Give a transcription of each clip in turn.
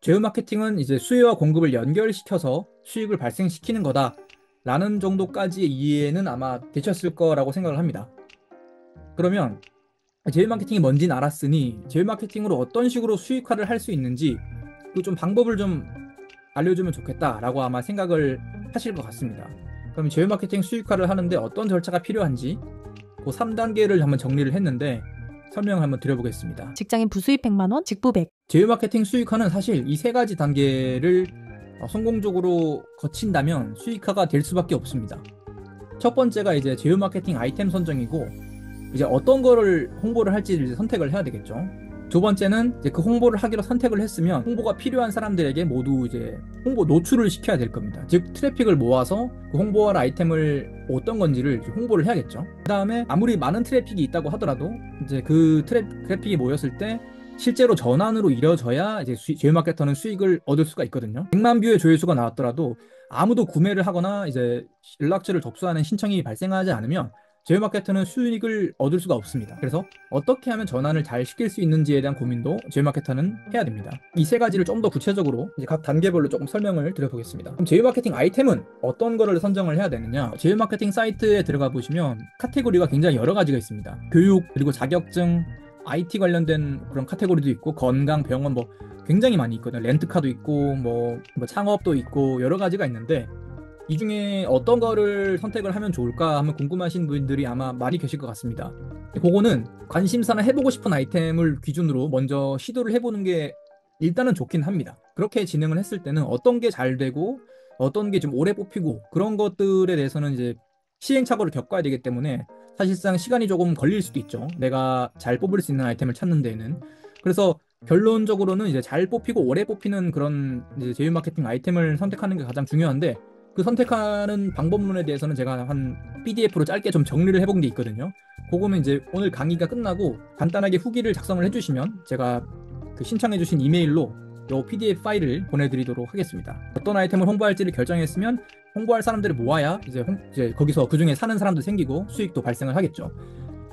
제휴 마케팅은 이제 수요와 공급을 연결시켜서 수익을 발생시키는 거다라는 정도까지의 이해는 아마 되셨을 거라고 생각을 합니다. 그러면 제휴 마케팅이 뭔지는 알았으니 제휴 마케팅으로 어떤 식으로 수익화를 할 수 있는지 그 좀 방법을 좀 알려주면 좋겠다라고 아마 생각을 하실 것 같습니다. 그럼 제휴 마케팅 수익화를 하는데 어떤 절차가 필요한지 그 3단계를 한번 정리를 했는데 설명을 한번 드려보겠습니다. 직장인 부수입 100만 원, 직부 100. 제휴 마케팅 수익화는 사실 이 세 가지 단계를 성공적으로 거친다면 수익화가 될 수밖에 없습니다. 첫 번째가 이제 제휴 마케팅 아이템 선정이고 이제 어떤 거를 홍보를 할지를 이제 선택을 해야 되겠죠. 두 번째는 이제 그 홍보를 하기로 선택을 했으면 홍보가 필요한 사람들에게 모두 이제 홍보 노출을 시켜야 될 겁니다. 즉 트래픽을 모아서 그 홍보할 아이템을 어떤 건지를 홍보를 해야겠죠. 그 다음에 아무리 많은 트래픽이 있다고 하더라도 이제 그 트래픽이 모였을 때 실제로 전환으로 이뤄져야 이제 제휴 마케터는 수익을 얻을 수가 있거든요. 100만 뷰의 조회수가 나왔더라도 아무도 구매를 하거나 이제 연락처를 접수하는 신청이 발생하지 않으면 제휴 마케터는 수익을 얻을 수가 없습니다. 그래서 어떻게 하면 전환을 잘 시킬 수 있는지에 대한 고민도 제휴 마케터는 해야 됩니다. 이 세 가지를 좀 더 구체적으로 이제 각 단계별로 조금 설명을 드려보겠습니다. 그럼 제휴 마케팅 아이템은 어떤 거를 선정을 해야 되느냐? 제휴 마케팅 사이트에 들어가 보시면 카테고리가 굉장히 여러 가지가 있습니다. 교육, 그리고 자격증, IT 관련된 그런 카테고리도 있고 건강, 병원 뭐 굉장히 많이 있거든요. 렌트카도 있고 뭐 창업도 있고 여러 가지가 있는데 이 중에 어떤 거를 선택을 하면 좋을까 하면 궁금하신 분들이 아마 많이 계실 것 같습니다. 그거는 관심사나 해보고 싶은 아이템을 기준으로 먼저 시도를 해보는 게 일단은 좋긴 합니다. 그렇게 진행을 했을 때는 어떤 게 잘 되고 어떤 게 좀 오래 뽑히고 그런 것들에 대해서는 이제 시행착오를 겪어야 되기 때문에 사실상 시간이 조금 걸릴 수도 있죠. 내가 잘 뽑을 수 있는 아이템을 찾는 데에는. 그래서 결론적으로는 이제 잘 뽑히고 오래 뽑히는 그런 이제 제휴 마케팅 아이템을 선택하는 게 가장 중요한데 그 선택하는 방법론에 대해서는 제가 한 PDF로 짧게 좀 정리를 해본 게 있거든요. 그거는 이제 오늘 강의가 끝나고 간단하게 후기를 작성을 해주시면 제가 그 신청해주신 이메일로 이 PDF 파일을 보내드리도록 하겠습니다. 어떤 아이템을 홍보할지를 결정했으면 홍보할 사람들을 모아야 이제 거기서 그 중에 사는 사람도 생기고 수익도 발생을 하겠죠.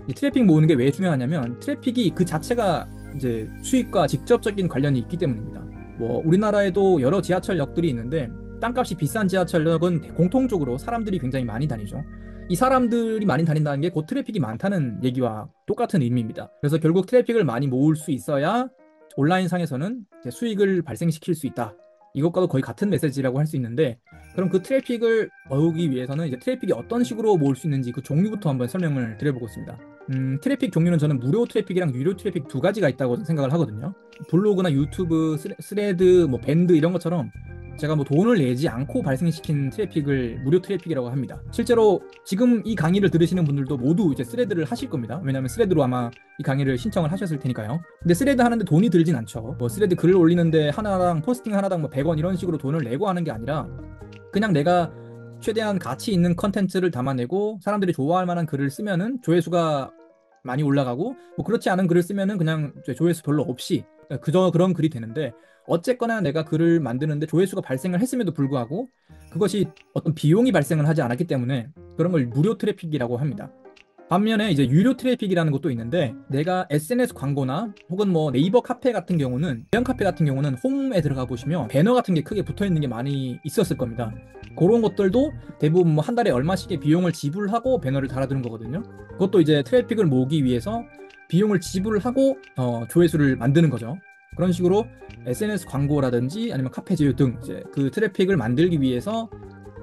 이 트래픽 모으는 게 왜 중요하냐면 트래픽이 그 자체가 이제 수익과 직접적인 관련이 있기 때문입니다. 뭐 우리나라에도 여러 지하철역들이 있는데 땅값이 비싼 지하철역은 공통적으로 사람들이 굉장히 많이 다니죠. 이 사람들이 많이 다닌다는 게 곧 트래픽이 많다는 얘기와 똑같은 의미입니다. 그래서 결국 트래픽을 많이 모을 수 있어야 온라인상에서는 수익을 발생시킬 수 있다. 이것과도 거의 같은 메시지라고 할 수 있는데 그럼 그 트래픽을 모으기 위해서는 이제 트래픽이 어떤 식으로 모을 수 있는지 그 종류부터 한번 설명을 드려보겠습니다. 트래픽 종류는 저는 무료 트래픽이랑 유료 트래픽 두 가지가 있다고 생각을 하거든요. 블로그나 유튜브, 스레드, 뭐 밴드 이런 것처럼 제가 뭐 돈을 내지 않고 발생시킨 트래픽을 무료 트래픽이라고 합니다. 실제로 지금 이 강의를 들으시는 분들도 모두 이제 스레드를 하실 겁니다. 왜냐하면 스레드로 아마 이 강의를 신청을 하셨을 테니까요. 근데 스레드 하는데 돈이 들진 않죠. 뭐 스레드 글을 올리는데 하나당 포스팅 하나당 뭐 100원 이런 식으로 돈을 내고 하는 게 아니라 그냥 내가 최대한 가치 있는 컨텐츠를 담아내고 사람들이 좋아할 만한 글을 쓰면은 조회수가 많이 올라가고 뭐 그렇지 않은 글을 쓰면은 그냥 조회수 별로 없이 그저 그런 글이 되는데 어쨌거나 내가 글을 만드는데 조회수가 발생을 했음에도 불구하고 그것이 어떤 비용이 발생을 하지 않았기 때문에 그런 걸 무료 트래픽이라고 합니다. 반면에 이제 유료 트래픽이라는 것도 있는데 내가 SNS 광고나 혹은 뭐 네이버 카페 같은 경우는 대형 카페 같은 경우는 홈에 들어가 보시면 배너 같은 게 크게 붙어 있는 게 많이 있었을 겁니다. 그런 것들도 대부분 뭐 한 달에 얼마씩의 비용을 지불하고 배너를 달아두는 거거든요. 그것도 이제 트래픽을 모으기 위해서 비용을 지불을 하고 조회수를 만드는 거죠. 그런 식으로 SNS 광고라든지 아니면 카페 제휴 등 이제 그 트래픽을 만들기 위해서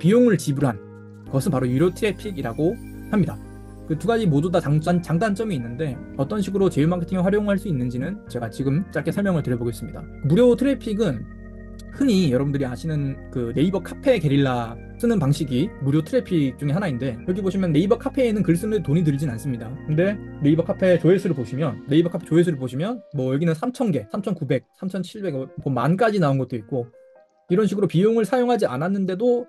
비용을 지불한 그것은 바로 유료 트래픽이라고 합니다. 그 두 가지 모두 다 장단점이 있는데 어떤 식으로 제휴 마케팅을 활용할 수 있는지는 제가 지금 짧게 설명을 드려보겠습니다. 무료 트래픽은 흔히 여러분들이 아시는 그 네이버 카페 게릴라 쓰는 방식이 무료 트래픽 중에 하나인데 여기 보시면 네이버 카페에 있는 글 쓰는데 돈이 들진 않습니다. 근데 네이버 카페 조회수를 보시면 뭐 여기는 3,000개, 3,900, 3,700, 뭐 만까지 나온 것도 있고 이런 식으로 비용을 사용하지 않았는데도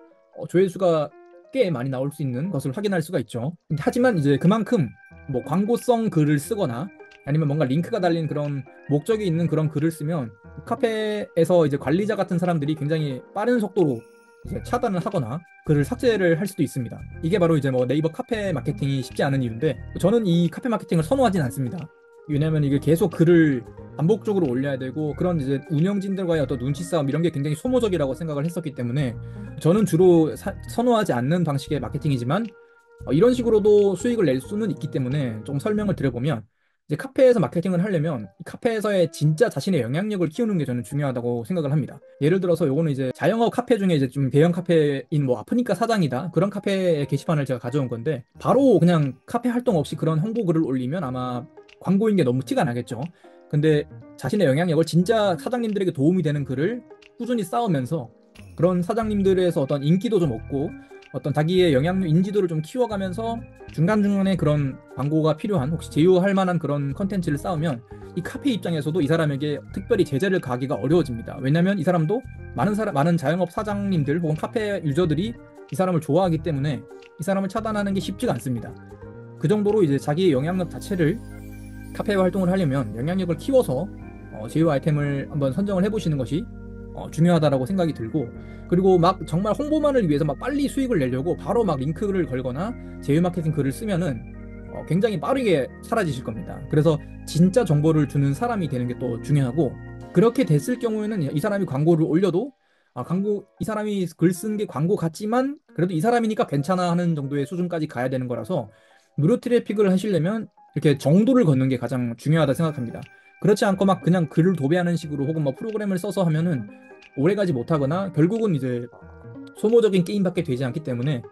조회수가 꽤 많이 나올 수 있는 것을 확인할 수가 있죠. 하지만 이제 그만큼 뭐 광고성 글을 쓰거나 아니면 뭔가 링크가 달린 그런 목적이 있는 그런 글을 쓰면 카페에서 이제 관리자 같은 사람들이 굉장히 빠른 속도로 이제 차단을 하거나 글을 삭제를 할 수도 있습니다. 이게 바로 이제 뭐 네이버 카페 마케팅이 쉽지 않은 이유인데 저는 이 카페 마케팅을 선호하진 않습니다. 왜냐면 이게 계속 글을 반복적으로 올려야 되고 그런 이제 운영진들과의 어떤 눈치 싸움 이런 게 굉장히 소모적이라고 생각을 했었기 때문에 저는 주로 선호하지 않는 방식의 마케팅이지만 이런 식으로도 수익을 낼 수는 있기 때문에 좀 설명을 드려보면 이제 카페에서 마케팅을 하려면 이 카페에서의 진짜 자신의 영향력을 키우는 게 저는 중요하다고 생각을 합니다. 예를 들어서 요거는 이제 자영업 카페 중에 이제 좀 대형 카페인 뭐 아프니까 사장이다 그런 카페 게시판을 제가 가져온 건데 바로 그냥 카페 활동 없이 그런 홍보 글을 올리면 아마 광고인 게 너무 티가 나겠죠. 근데 자신의 영향력을 진짜 사장님들에게 도움이 되는 글을 꾸준히 쌓으면서 그런 사장님들에서 어떤 인기도 좀 얻고 어떤 자기의 영향력 인지도를 좀 키워가면서 중간중간에 그런 광고가 필요한 혹시 제휴할 만한 그런 컨텐츠를 쌓으면 이 카페 입장에서도 이 사람에게 특별히 제재를 가기가 어려워집니다. 왜냐하면 이 사람도 많은 자영업 사장님들 혹은 카페 유저들이 이 사람을 좋아하기 때문에 이 사람을 차단하는 게 쉽지가 않습니다. 그 정도로 이제 자기의 영향력 자체를 카페 활동을 하려면 영향력을 키워서 제휴 아이템을 한번 선정을 해보시는 것이 중요하다라고 생각이 들고 그리고 막 정말 홍보만을 위해서 막 빨리 수익을 내려고 바로 막 링크를 걸거나 제휴 마케팅 글을 쓰면은 굉장히 빠르게 사라지실 겁니다. 그래서 진짜 정보를 주는 사람이 되는 게 또 중요하고 그렇게 됐을 경우에는 이 사람이 광고를 올려도 이 사람이 글 쓴 게 광고 같지만 그래도 이 사람이니까 괜찮아 하는 정도의 수준까지 가야 되는 거라서 무료 트래픽을 하시려면 이렇게 정도를 걷는 게 가장 중요하다 생각합니다. 그렇지 않고 막 그냥 글을 도배하는 식으로 혹은 뭐 프로그램을 써서 하면은 오래가지 못하거나 결국은 이제 소모적인 게임밖에 되지 않기 때문에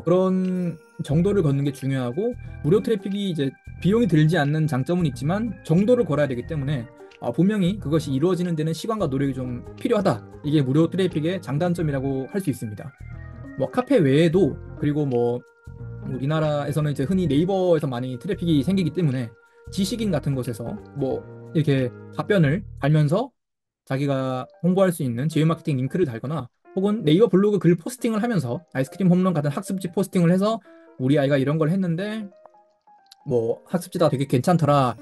그런 정도를 걷는 게 중요하고 무료 트래픽이 이제 비용이 들지 않는 장점은 있지만 정도를 걸어야 되기 때문에 분명히 그것이 이루어지는 데는 시간과 노력이 좀 필요하다. 이게 무료 트래픽의 장단점이라고 할 수 있습니다. 뭐 카페 외에도 그리고 뭐 우리나라에서는 이제 흔히 네이버에서 많이 트래픽이 생기기 때문에 지식인 같은 곳에서 뭐 이렇게 답변을 달면서 자기가 홍보할 수 있는 제휴 마케팅 링크를 달거나 혹은 네이버 블로그 글 포스팅을 하면서 아이스크림 홈런 같은 학습지 포스팅을 해서 우리 아이가 이런 걸 했는데 뭐 학습지가 되게 괜찮더라.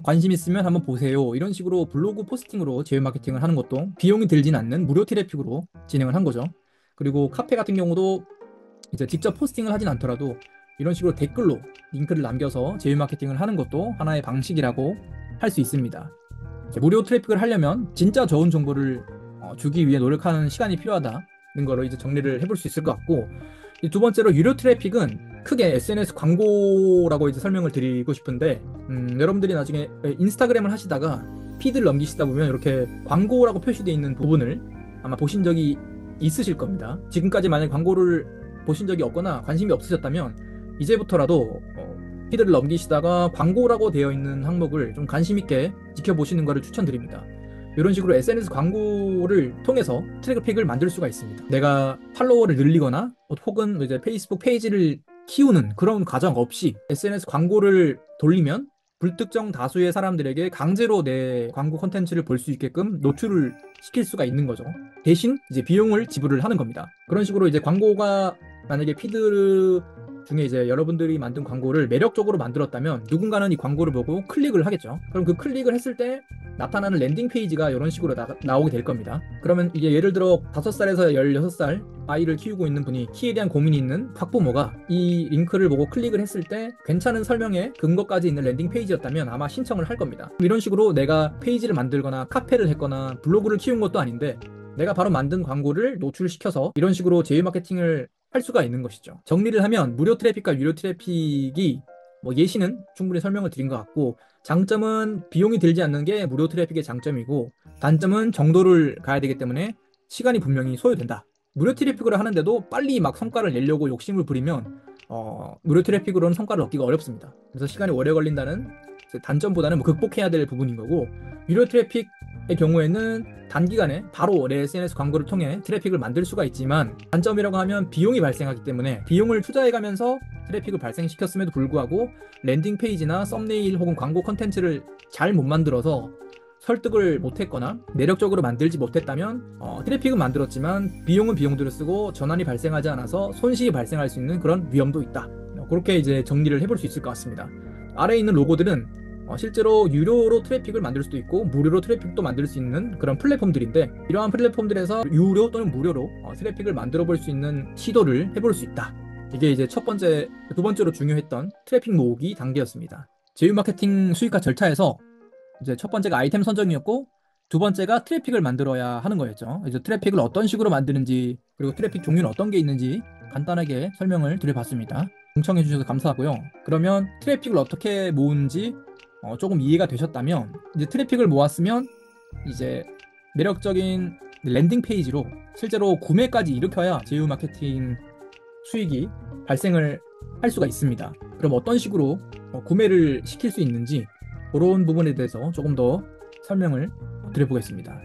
관심 있으면 한번 보세요. 이런 식으로 블로그 포스팅으로 제휴 마케팅을 하는 것도 비용이 들진 않는 무료 트래픽으로 진행을 한 거죠. 그리고 카페 같은 경우도 이제 직접 포스팅을 하진 않더라도 이런 식으로 댓글로 링크를 남겨서 제휴 마케팅을 하는 것도 하나의 방식이라고 할 수 있습니다. 무료 트래픽을 하려면 진짜 좋은 정보를 주기 위해 노력하는 시간이 필요하다는 거로 이제 정리를 해볼 수 있을 것 같고 두 번째로 유료 트래픽은 크게 SNS 광고라고 이제 설명을 드리고 싶은데 여러분들이 나중에 인스타그램을 하시다가 피드를 넘기시다 보면 이렇게 광고라고 표시되어 있는 부분을 아마 보신 적이 있으실 겁니다. 지금까지 만약 광고를 보신 적이 없거나 관심이 없으셨다면 이제부터라도 피드를 넘기시다가 광고라고 되어 있는 항목을 좀 관심 있게 지켜보시는 것을 추천드립니다. 이런 식으로 SNS 광고를 통해서 트래픽을 만들 수가 있습니다. 내가 팔로워를 늘리거나 혹은 이제 페이스북 페이지를 키우는 그런 과정 없이 SNS 광고를 돌리면 불특정 다수의 사람들에게 강제로 내 광고 콘텐츠를 볼 수 있게끔 노출을 시킬 수가 있는 거죠. 대신 이제 비용을 지불을 하는 겁니다. 그런 식으로 이제 광고가 만약에 피드 중에 이제 여러분들이 만든 광고를 매력적으로 만들었다면 누군가는 이 광고를 보고 클릭을 하겠죠. 그럼 그 클릭을 했을 때 나타나는 랜딩 페이지가 이런 식으로 나오게 될 겁니다. 그러면 이게 예를 들어 5살에서 16살 아이를 키우고 있는 분이 키에 대한 고민이 있는 학부모가 이 링크를 보고 클릭을 했을 때 괜찮은 설명에 근거까지 있는 랜딩 페이지였다면 아마 신청을 할 겁니다. 이런 식으로 내가 페이지를 만들거나 카페를 했거나 블로그를 키운 것도 아닌데 내가 바로 만든 광고를 노출시켜서 이런 식으로 제휴 마케팅을 할 수가 있는 것이죠. 정리를 하면 무료 트래픽과 유료 트래픽이 뭐 예시는 충분히 설명을 드린 것 같고 장점은 비용이 들지 않는 게 무료 트래픽의 장점이고 단점은 정도를 가야 되기 때문에 시간이 분명히 소요된다. 무료 트래픽으로 하는데도 빨리 막 성과를 내려고 욕심을 부리면 무료 트래픽으로는 성과를 얻기가 어렵습니다. 그래서 시간이 오래 걸린다는 단점보다는 뭐 극복해야 될 부분인 거고 유료 트래픽의 경우에는 단기간에 바로 내 SNS 광고를 통해 트래픽을 만들 수가 있지만 단점이라고 하면 비용이 발생하기 때문에 비용을 투자해가면서 트래픽을 발생시켰음에도 불구하고 랜딩 페이지나 썸네일 혹은 광고 컨텐츠를 잘 못 만들어서 설득을 못했거나 매력적으로 만들지 못했다면 트래픽은 만들었지만 비용은 비용대로 쓰고 전환이 발생하지 않아서 손실이 발생할 수 있는 그런 위험도 있다. 그렇게 이제 정리를 해볼 수 있을 것 같습니다. 아래에 있는 로고들은 실제로 유료로 트래픽을 만들 수도 있고 무료로 트래픽도 만들 수 있는 그런 플랫폼들인데 이러한 플랫폼들에서 유료 또는 무료로 트래픽을 만들어 볼 수 있는 시도를 해볼 수 있다. 이게 이제 두 번째로 중요했던 트래픽 모으기 단계였습니다. 제휴 마케팅 수익화 절차에서 이제 첫 번째가 아이템 선정이었고 두 번째가 트래픽을 만들어야 하는 거였죠. 이제 트래픽을 어떤 식으로 만드는지 그리고 트래픽 종류는 어떤 게 있는지 간단하게 설명을 드려봤습니다. 동청해 주셔서 감사하고요. 그러면 트래픽을 어떻게 모으는지 조금 이해가 되셨다면 이제 트래픽을 모았으면 이제 매력적인 랜딩 페이지로 실제로 구매까지 일으켜야 제휴 마케팅 수익이 발생을 할 수가 있습니다. 그럼 어떤 식으로 구매를 시킬 수 있는지 그런 부분에 대해서 조금 더 설명을 드려보겠습니다.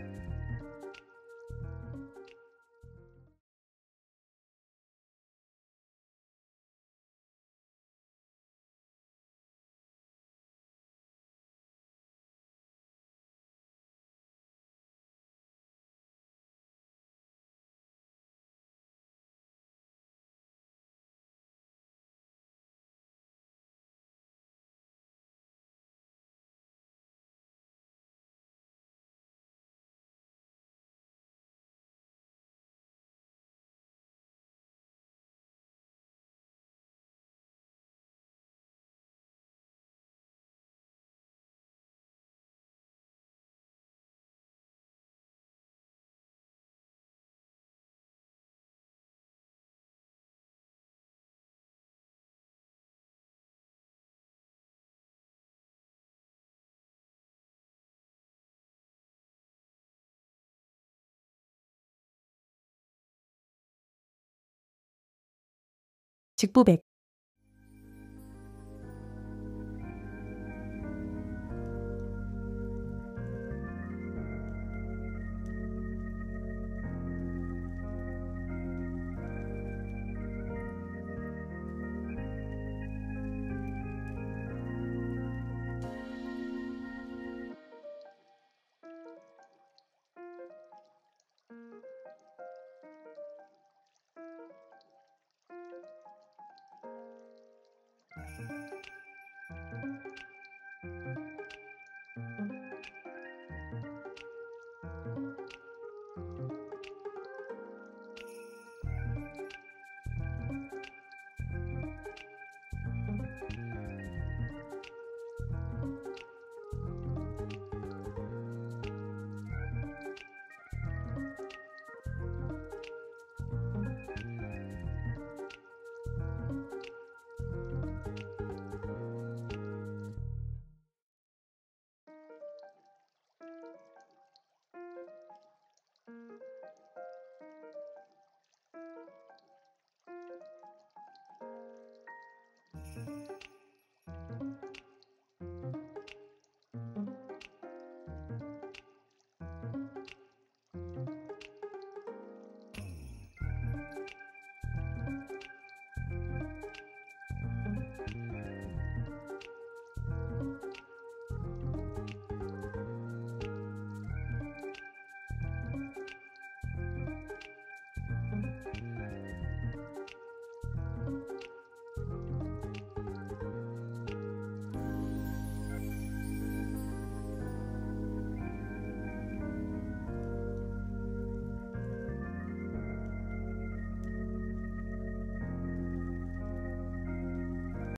직부 100.